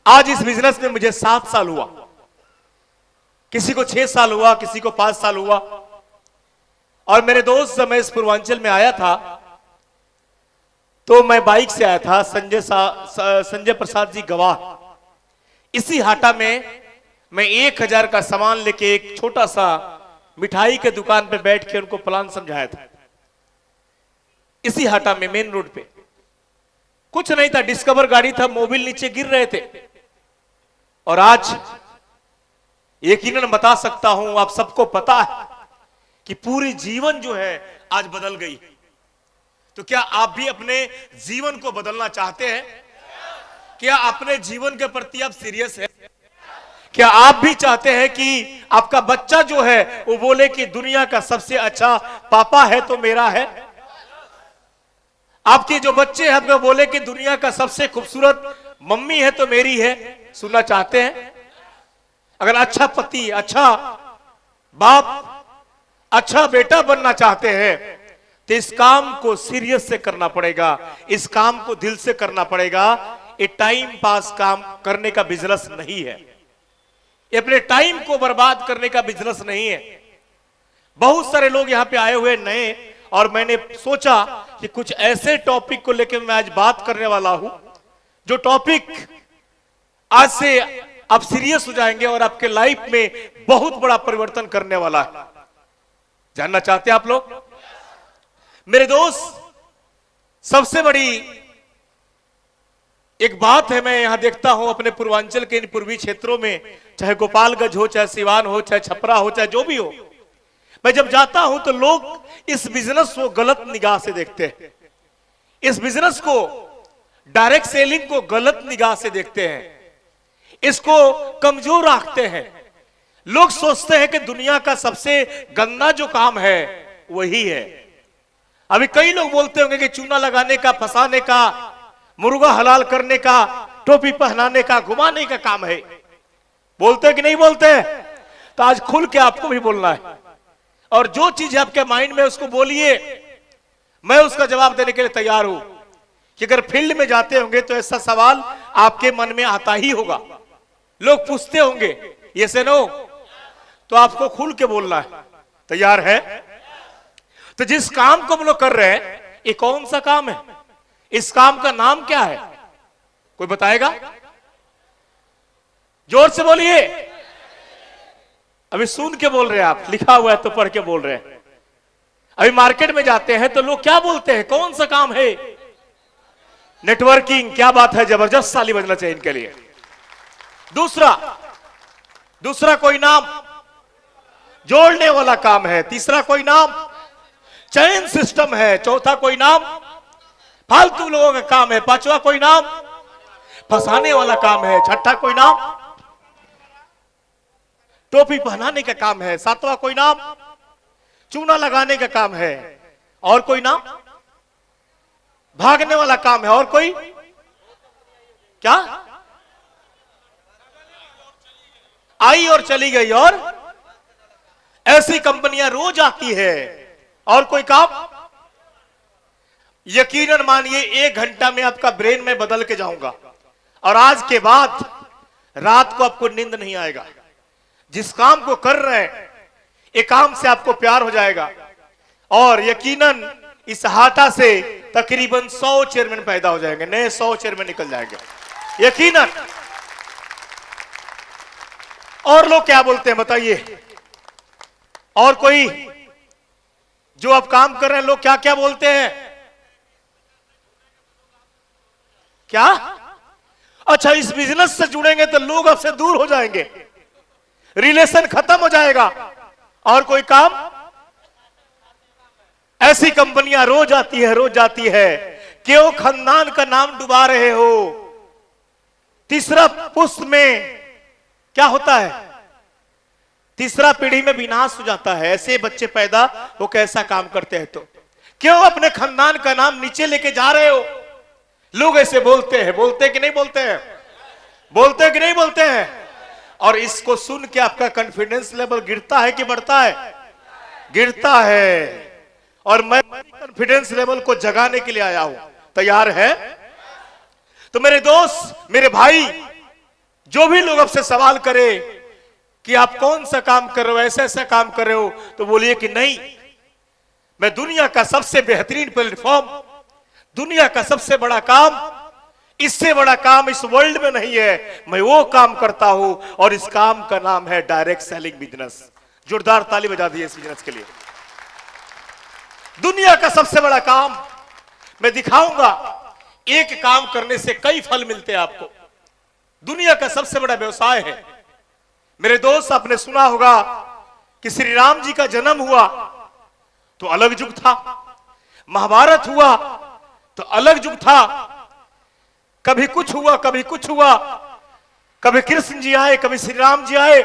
आज इस बिजनेस में मुझे 7 साल हुआ, किसी को 6 साल हुआ, किसी को 5 साल हुआ। और मेरे दोस्त जब मैं इस पूर्वांचल में आया था तो मैं बाइक से आया था, संजय प्रसाद जी गवाह। इसी हाटा में मैं 1000 का सामान लेके एक छोटा सा मिठाई के दुकान पे बैठ के उनको प्लान समझाया था। इसी हाटा में मेन रोड पे कुछ नहीं था, डिस्कवर गाड़ी था, मोबिल नीचे गिर रहे थे। और आज यकीनन बता सकता हूं, आप सबको पता है कि पूरी जीवन जो है आज बदल गई। तो क्या आप भी अपने जीवन को बदलना चाहते हैं? क्या अपने जीवन के प्रति आप सीरियस हैं? क्या आप भी चाहते हैं कि आपका बच्चा जो है वो बोले कि दुनिया का सबसे अच्छा पापा है तो मेरा है? आपके जो बच्चे हैं आपको बोले कि दुनिया का सबसे खूबसूरत मम्मी है तो मेरी है? सुनना चाहते हैं? अगर अच्छा पति, अच्छा बाप, अच्छा बेटा बनना चाहते हैं तो इस काम को सीरियस से करना पड़ेगा, इस काम को दिल से करना पड़ेगा। ये टाइम पास काम करने का बिजनेस नहीं है, ये अपने टाइम को बर्बाद करने का बिजनेस नहीं है। बहुत सारे लोग यहां पे आए हुए नए, और मैंने सोचा कि कुछ ऐसे टॉपिक को लेकर मैं आज बात करने वाला हूं, जो टॉपिक आज से आप सीरियस हो जाएंगे और आपके लाइफ में बहुत बड़ा परिवर्तन करने वाला है। जानना चाहते हैं आप लोग? मेरे दोस्त, सबसे बड़ी एक बात है, मैं यहां देखता हूं अपने पूर्वांचल के इन पूर्वी क्षेत्रों में, चाहे गोपालगंज हो, चाहे सिवान हो, चाहे छपरा हो, चाहे जो भी हो, मैं जब जाता हूं तो लोग इस बिजनेस को गलत निगाह से देखते हैं। इस बिजनेस को, डायरेक्ट सेलिंग को गलत निगाह से देखते हैं, इसको कमजोर आंकते हैं। लोग सोचते हैं कि दुनिया का सबसे गंदा जो काम है वही है। अभी कई लोग बोलते होंगे कि चूना लगाने का, फंसाने का, मुर्गा हलाल करने का, टोपी पहनाने का, घुमाने का काम है। बोलते हैं कि नहीं बोलते? तो आज खुल के आपको भी बोलना है, और जो चीज आपके माइंड में उसको बोलिए, मैं उसका जवाब देने के लिए तैयार हूं। कि अगर फील्ड में जाते होंगे तो ऐसा सवाल आपके मन में आता ही होगा, लोग पूछते होंगे ये से नो, तो आपको खुल के बोलना है। तैयार है? तो जिस काम को हम लोग कर रहे हैं, ये कौन सा काम है? इस काम का नाम क्या है? कोई बताएगा? जोर से बोलिए। अभी सुन के बोल रहे हैं आप, लिखा हुआ है तो पढ़ के बोल रहे हैं। अभी मार्केट में जाते हैं तो लोग क्या बोलते हैं? कौन सा काम है? नेटवर्किंग। क्या बात है, जबरदस्त ताली बजना चाहिए इनके लिए। दूसरा कोई नाम? जोड़ने वाला काम है। तीसरा कोई नाम? चैन सिस्टम है। चौथा कोई नाम? फालतू लोगों का काम है। पांचवा कोई नाम? फंसाने वाला काम है। छठा कोई नाम? टोपी पहनाने का काम है। सातवां कोई नाम? चूना लगाने का काम है। और कोई नाम? भागने वाला काम है। और कोई? क्या? आई और चली गई। और ऐसी कंपनियां रोज आती है। और कोई काम? यकीनन मानिए 1 घंटा में आपका ब्रेन में बदल के जाऊंगा, और आज के बाद रात को आपको नींद नहीं आएगा। जिस काम को कर रहे हैं, एक काम से आपको प्यार हो जाएगा, और यकीनन इस हाटा से तकरीबन 100 चेयरमैन पैदा हो जाएंगे, नए 100 चेयरमैन निकल जाएंगे यकीनन। और लोग क्या बोलते हैं बताइए? और कोई जो आप काम कर रहे हैं, लोग क्या क्या बोलते हैं? क्या? अच्छा, इस बिजनेस से जुड़ेंगे तो लोग आपसे दूर हो जाएंगे, रिलेशन खत्म हो जाएगा। और कोई काम? ऐसी कंपनियां रोज आती है, रोज जाती है। क्यों खानदान का नाम डुबा रहे हो? तीसरा पुष्ट में क्या होता है? तीसरा पीढ़ी में विनाश हो जाता है। ऐसे बच्चे पैदा हो कैसा काम करते हैं? तो क्यों अपने खानदान का नाम नीचे लेके जा रहे हो? लोग ऐसे बोलते हैं। बोलते कि नहीं बोलते हैं? बोलते कि नहीं बोलते हैं? और इसको सुन के आपका कॉन्फिडेंस लेवल गिरता है कि बढ़ता है? गिरता है। और मैं कॉन्फिडेंस लेवल को जगाने के लिए आया हूं। तैयार है? तो मेरे दोस्त, मेरे भाई, जो भी लोग आपसे सवाल करे कि आप कौन सा काम कर रहे हो, ऐसा ऐसा काम कर रहे हो, तो बोलिए कि नहीं, मैं दुनिया का सबसे बेहतरीन प्लेटफॉर्म, दुनिया का सबसे बड़ा काम, इससे बड़ा काम इस वर्ल्ड में नहीं है, मैं वो काम करता हूं और इस काम का नाम है डायरेक्ट सेलिंग बिजनेस। जोरदार ताली बजा दी इस बिजनेस के लिए। दुनिया का सबसे बड़ा काम मैं दिखाऊंगा, एक काम करने से कई फल मिलते हैं आपको। दुनिया का सबसे बड़ा व्यवसाय है। मेरे दोस्त, आपने सुना होगा कि श्री राम जी का जन्म हुआ तो अलग युग था, महाभारत हुआ तो अलग युग था, कभी कुछ हुआ कभी कुछ हुआ, कभी कृष्ण जी आए कभी श्री राम जी आए,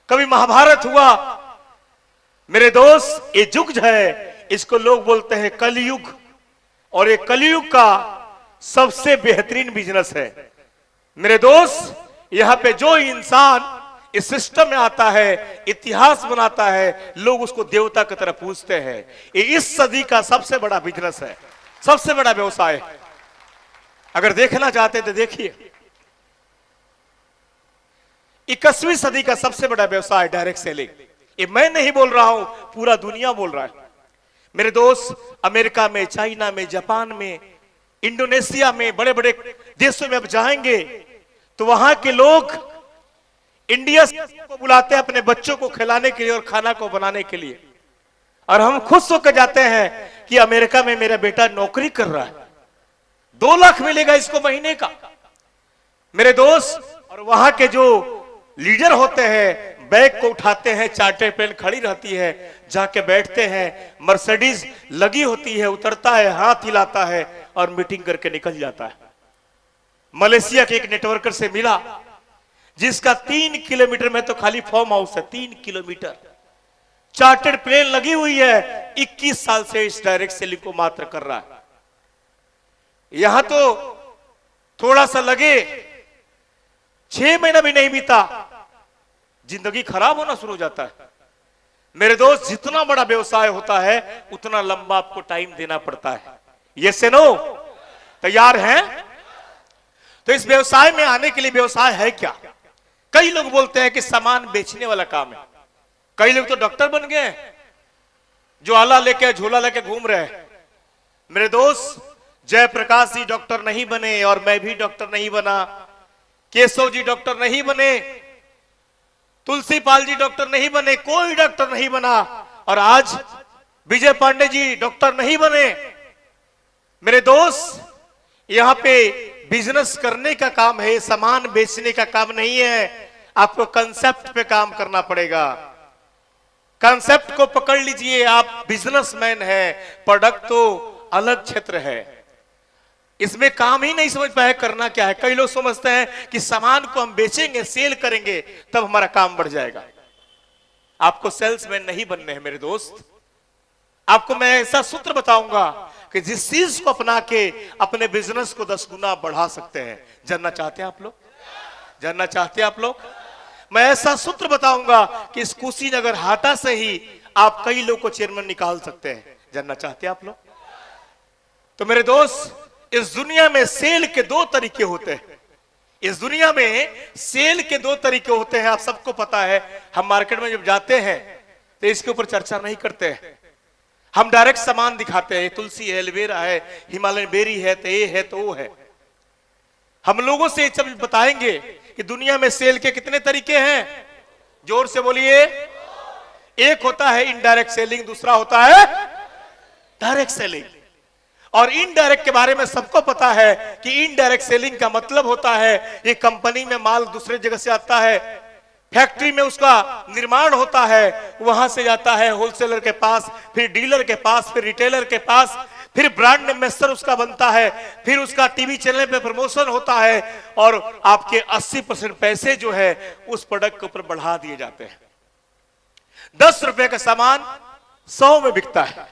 कभी महाभारत हुआ। मेरे दोस्त, ये युग है, इसको लोग बोलते हैं कलयुग, और ये कलयुग का सबसे बेहतरीन बिजनेस है। मेरे दोस्त, यहां पे जो इंसान इस सिस्टम में आता है, इतिहास बनाता है, लोग उसको देवता की तरह पूजते हैं। ये इस सदी का सबसे बड़ा बिजनेस है, सबसे बड़ा व्यवसाय है। अगर देखना चाहते हैं तो देखिए, 21वीं सदी का सबसे बड़ा व्यवसाय डायरेक्ट सेलिंग। ये मैं नहीं बोल रहा हूं, पूरा दुनिया बोल रहा है। मेरे दोस्त, अमेरिका में, चाइना में, जापान में, इंडोनेशिया में, बड़े बड़े देशों में आप जाएंगे तो वहां के लोग इंडिया को बुलाते हैं अपने बच्चों को खिलाने के लिए और खाना को बनाने के लिए, और हम खुश होकर जाते हैं कि अमेरिका में मेरा बेटा नौकरी कर रहा है, 2 लाख मिलेगा इसको महीने का। मेरे दोस्त, और वहां के जो लीडर होते हैं, बैग को उठाते हैं, चार्टर प्लेन खड़ी रहती है, जाके बैठते हैं, मर्सिडीज लगी होती है, उतरता है, हाथ हिलाता है और मीटिंग करके निकल जाता है। मलेशिया के एक नेटवर्कर से मिला जिसका 3 किलोमीटर में तो खाली फार्म हाउस है, 3 किलोमीटर, चार्टर्ड प्लेन लगी हुई है, 21 साल से इस डायरेक्ट सेलिंग को मात्र कर रहा है। यहां तो थोड़ा सा लगे 6 महीना भी नहीं बीता, जिंदगी खराब होना शुरू हो जाता है। मेरे दोस्त, जितना बड़ा व्यवसाय होता है उतना लंबा आपको टाइम देना पड़ता है। ये से नो तैयार हैं? तो इस व्यवसाय में आने के लिए, व्यवसाय है क्या? कई लोग बोलते हैं कि सामान बेचने वाला काम है। कई लोग तो डॉक्टर बन गए जो आला लेके झोला लेके घूम रहे हैं। मेरे दोस्त, जयप्रकाश जी डॉक्टर नहीं बने और मैं भी डॉक्टर नहीं बना, केशव जी डॉक्टर नहीं बने, तुलसी पाल जी डॉक्टर नहीं बने, कोई डॉक्टर नहीं बना, और आज विजय पांडे जी डॉक्टर नहीं बने। मेरे दोस्त, यहां पे बिजनेस करने का काम है, सामान बेचने का काम नहीं है। आपको कंसेप्ट पे काम करना पड़ेगा। कंसेप्ट को पकड़ लीजिए, आप बिजनेसमैन हैं। प्रोडक्ट तो अलग क्षेत्र है, इसमें काम ही नहीं समझ पाए करना क्या है। कई लोग समझते हैं कि सामान को हम बेचेंगे, सेल करेंगे, तब हमारा काम बढ़ जाएगा। आपको सेल्समैन नहीं बनने हैं मेरे दोस्त। आपको मैं ऐसा सूत्र बताऊंगा कि जिस चीज को अपना के अपने बिजनेस को 10 गुना बढ़ा सकते हैं। जानना चाहते हैं आप लोग? जानना चाहते हैं आप लोग? मैं ऐसा सूत्र बताऊंगा कि इस कुशीनगर हाटा से ही आप कई लोग को चेयरमैन निकाल सकते हैं। जानना चाहते हैं आप लोग? तो मेरे दोस्त, इस दुनिया में सेल के 2 तरीके होते हैं। इस दुनिया में सेल के 2 तरीके होते हैं, आप सबको पता है। हम मार्केट में जब जाते हैं तो इसके ऊपर चर्चा नहीं करते हैं, हम डायरेक्ट सामान दिखाते हैं। तुलसी है, एलोवेरा है, हिमालयन बेरी है, तो ये है तो वो है। हम लोगों से सब बताएंगे कि दुनिया में सेल के कितने तरीके हैं। जोर से बोलिए। एक होता है इनडायरेक्ट सेलिंग, दूसरा होता है डायरेक्ट सेलिंग। और इनडायरेक्ट के बारे में सबको पता है कि इनडायरेक्ट सेलिंग का मतलब होता है ये कंपनी में माल दूसरे जगह से आता है, फैक्ट्री में उसका निर्माण होता है, वहां से जाता है होलसेलर के पास, फिर डीलर के पास, फिर रिटेलर के पास, फिर ब्रांड एम्बेसडर उसका बनता है, फिर उसका टीवी चैनल पे प्रमोशन होता है, और आपके 80% पैसे जो है उस प्रोडक्ट के ऊपर बढ़ा दिए जाते हैं। 10 रुपए का सामान 100 में बिकता है।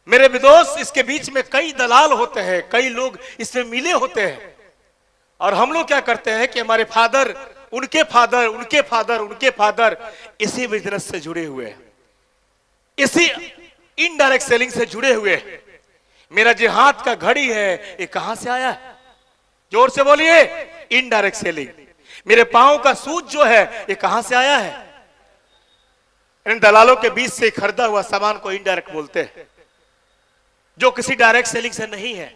मेरे दोस्त, इसके बीच में कई दलाल होते हैं, कई लोग इसमें मिले होते हैं। और हम लोग क्या करते हैं कि हमारे फादर, उनके फादर, उनके फादर, उनके फादर इसी बिजनेस से जुड़े हुए हैं, इसी इनडायरेक्ट सेलिंग से जुड़े हुए हैं। मेरा जो हाथ का घड़ी है ये कहां से आया है? जोर से बोलिए। Indirect selling. मेरे पांव का सूज जो है ये कहां से आया है? इन दलालों के बीच से खरीदा हुआ सामान को इनडायरेक्ट बोलते हैं, जो किसी डायरेक्ट सेलिंग से नहीं है।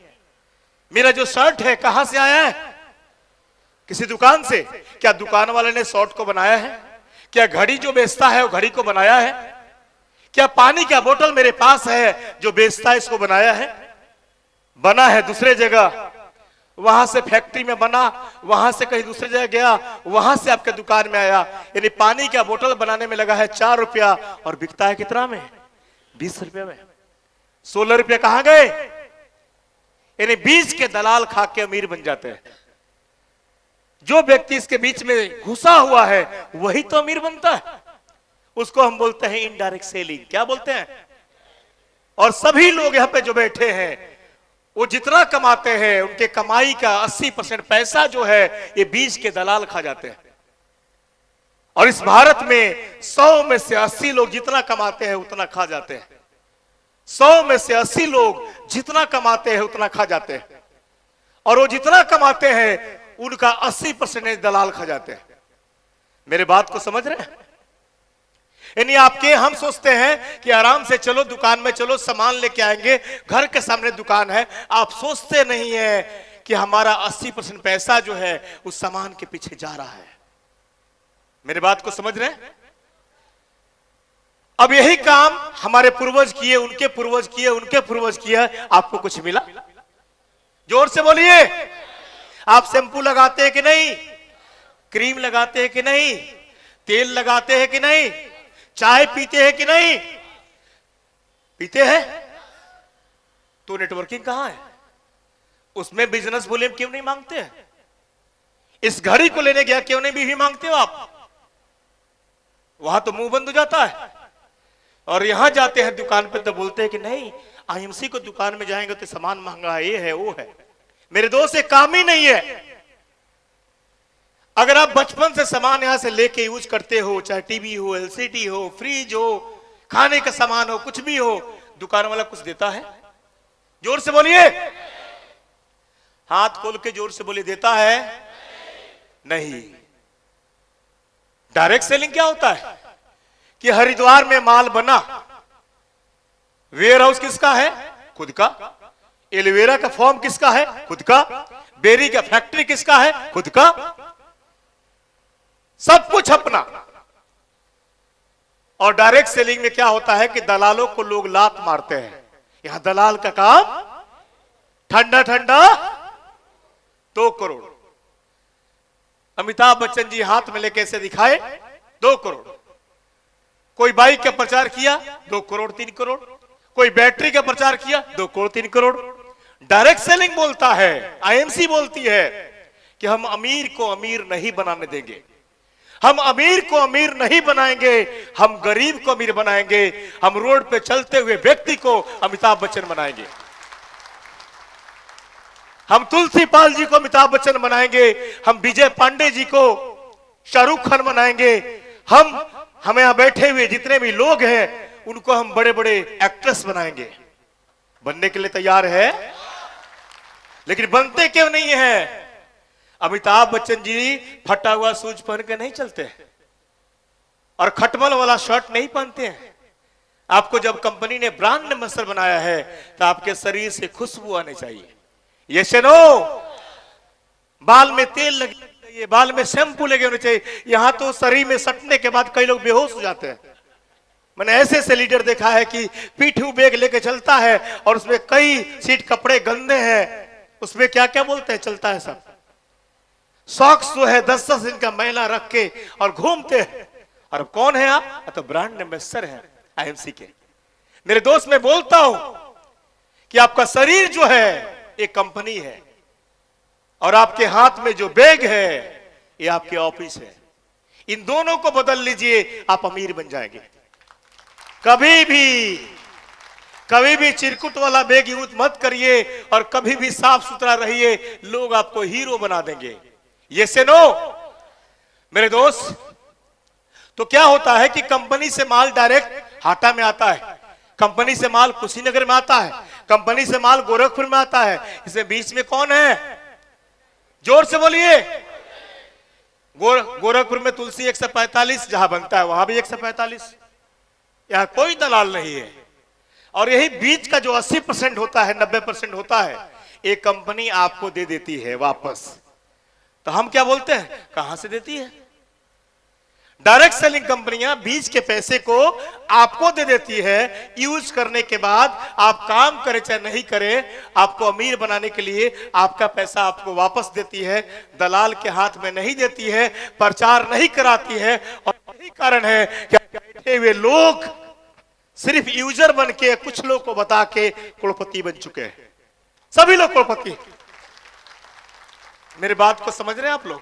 मेरा जो शर्ट है कहां से आया है? किसी दुकान से। क्या दुकान वाले ने शर्ट को बनाया है? क्या घड़ी जो बेचता है वो घड़ी को बनाया है? क्या पानी का बोतल मेरे पास है जो बेचता है इसको बनाया है? बना है दूसरे जगह, वहां से फैक्ट्री में बना, वहां से कहीं दूसरी जगह गया, वहां से आपके दुकान में आया। यानी पानी का बोतल बनाने में लगा है 4 रुपया और बिकता है कितना में? 20 रुपया में। 16 रुपया कहां गए? यानी बीच के दलाल खा के अमीर बन जाते हैं। जो व्यक्ति इसके बीच में घुसा हुआ है वही तो अमीर बनता है। उसको हम बोलते हैं इनडायरेक्ट सेलिंग। क्या बोलते हैं? और सभी लोग यहां पे जो बैठे हैं वो जितना कमाते हैं उनके कमाई का 80% पैसा जो है ये बीच के दलाल खा जाते हैं। और इस भारत में 100 में से 80 लोग जितना कमाते हैं उतना खा जाते हैं। 100 में से 80 लोग जितना कमाते हैं उतना खा जाते हैं। और वो जितना कमाते हैं उनका 80% दलाल खा जाते हैं। मेरे बात को समझ रहे हैं? यानी आपके हम सोचते हैं कि आराम से चलो दुकान में, चलो सामान लेके आएंगे, घर के सामने दुकान है। आप सोचते नहीं है कि हमारा 80% पैसा जो है उस सामान के पीछे जा रहा है। मेरे बात को समझ रहे हैं? अब यही काम हमारे पूर्वज किए, उनके पूर्वज किए, उनके पूर्वज किया। आपको कुछ मिला? जोर से बोलिए। आप शैंपू लगाते हैं कि नहीं? क्रीम लगाते हैं कि नहीं? तेल लगाते हैं कि नहीं? चाय पीते हैं कि नहीं? पीते हैं। तो नेटवर्किंग कहां है? उसमें बिजनेस वॉल्यूम क्यों नहीं मांगते हैं? इस घड़ी को लेने गया क्यों नहीं भी मांगते हो आप? वहां तो मुंह बंद हो जाता है। और यहां जाते हैं दुकान पे तो बोलते हैं कि नहीं, आईएमसी को दुकान में जाएंगे तो सामान महंगा है, ये है वो है। मेरे दोस्त, ये काम ही नहीं है। अगर आप बचपन से सामान यहां से लेके यूज करते हो, चाहे टीवी हो, एलसीडी हो, फ्रिज हो, खाने का सामान हो, कुछ भी हो, दुकान वाला कुछ देता है? जोर से बोलिए। हाथ खोल के जोर से बोलिए, देता है? नहीं। डायरेक्ट सेलिंग क्या होता है कि हरिद्वार में माल बना, वेयर हाउस किसका है? खुद का। एलोवेरा का फॉर्म किसका है? खुद का। बेरी का फैक्ट्री किसका है? खुद का। सब कुछ अपना। और डायरेक्ट सेलिंग में क्या होता है कि दलालों को लोग लात मारते हैं। यहां दलाल का काम ठंडा ठंडा 2 करोड़। अमिताभ बच्चन जी हाथ में लेके ऐसे दिखाए 2 करोड़। कोई बाइक का प्रचार किया 2 करोड़ 3 करोड़। कोई बैटरी का प्रचार किया 2 करोड़ 3 करोड़। डायरेक्ट सेलिंग बोलता है, आईएमसी बोलती है कि हम अमीर को अमीर नहीं बनाने देंगे, हम अमीर को अमीर नहीं बनाएंगे, हम गरीब को अमीर बनाएंगे, हम रोड पे चलते हुए व्यक्ति को अमिताभ बच्चन बनाएंगे, हम तुलसी पाल जी को अमिताभ बच्चन बनाएंगे, हम विजय पांडे जी को शाहरुख खान बनाएंगे, हम यहां बैठे हुए जितने भी लोग हैं उनको हम बड़े बड़े एक्ट्रेस बनाएंगे। बनने के लिए तैयार है, लेकिन बनते क्यों नहीं है? अमिताभ बच्चन जी फटा हुआ शूज पहन के नहीं चलते और खटमल वाला शर्ट नहीं पहनते हैं। आपको जब कंपनी ने ब्रांड एम्बेसडर बनाया है तो आपके शरीर से खुशबू आनी चाहिए। ये सुनो, बाल में तेल लगे चाहिए, बाल में शैम्पू लगे होने चाहिए। यहां तो शरीर में सटने के बाद कई लोग बेहोश हो जाते हैं। मैंने ऐसे ऐसे लीडर देखा है कि पीठू बैग लेके चलता है और उसमें कई सीट कपड़े गंदे हैं, उसमें क्या क्या बोलते हैं, चलता है सब। सॉक्स जो है 10-10 दिन का मैला रख के और घूमते हैं। और अब कौन है आप? तो ब्रांड एम्बेसडर है आईएमसी के। मेरे दोस्त, मैं बोलता हूं कि आपका शरीर जो है एक कंपनी है और आपके हाथ में जो बैग है ये आपके ऑफिस है। इन दोनों को बदल लीजिए, आप अमीर बन जाएंगे। कभी भी चिरकुट वाला बैग यूज मत करिए और कभी भी साफ सुथरा रहिए, लोग आपको हीरो बना देंगे। ये से नो मेरे दोस्त। तो क्या होता है कि कंपनी से माल डायरेक्ट हाटा में आता है, कंपनी से माल कुशीनगर में आता है, कंपनी से माल गोरखपुर में आता है। इसमें बीच में कौन है? जोर से बोलिए। गोरखपुर में तुलसी 145 जहां बनता है वहां भी 145। यहां कोई दलाल नहीं है। और यही बीच का जो 80% होता है, 90% होता है, एक कंपनी आपको दे देती है वापस। तो हम क्या बोलते हैं, कहां से देती है? डायरेक्ट सेलिंग कंपनियां बीच के पैसे को आपको दे देती है। यूज करने के बाद आप काम करें चाहे नहीं करें, आपको अमीर बनाने के लिए आपका पैसा आपको वापस देती है। दलाल के हाथ में नहीं देती है, प्रचार नहीं कराती है। और यही कारण है कि बैठे हुए लोग सिर्फ यूजर बन के कुछ लोग को बता के करोड़पति बन चुके हैं। सभी लोग करोड़पति। मेरे बात को समझ रहे हैं आप लोग?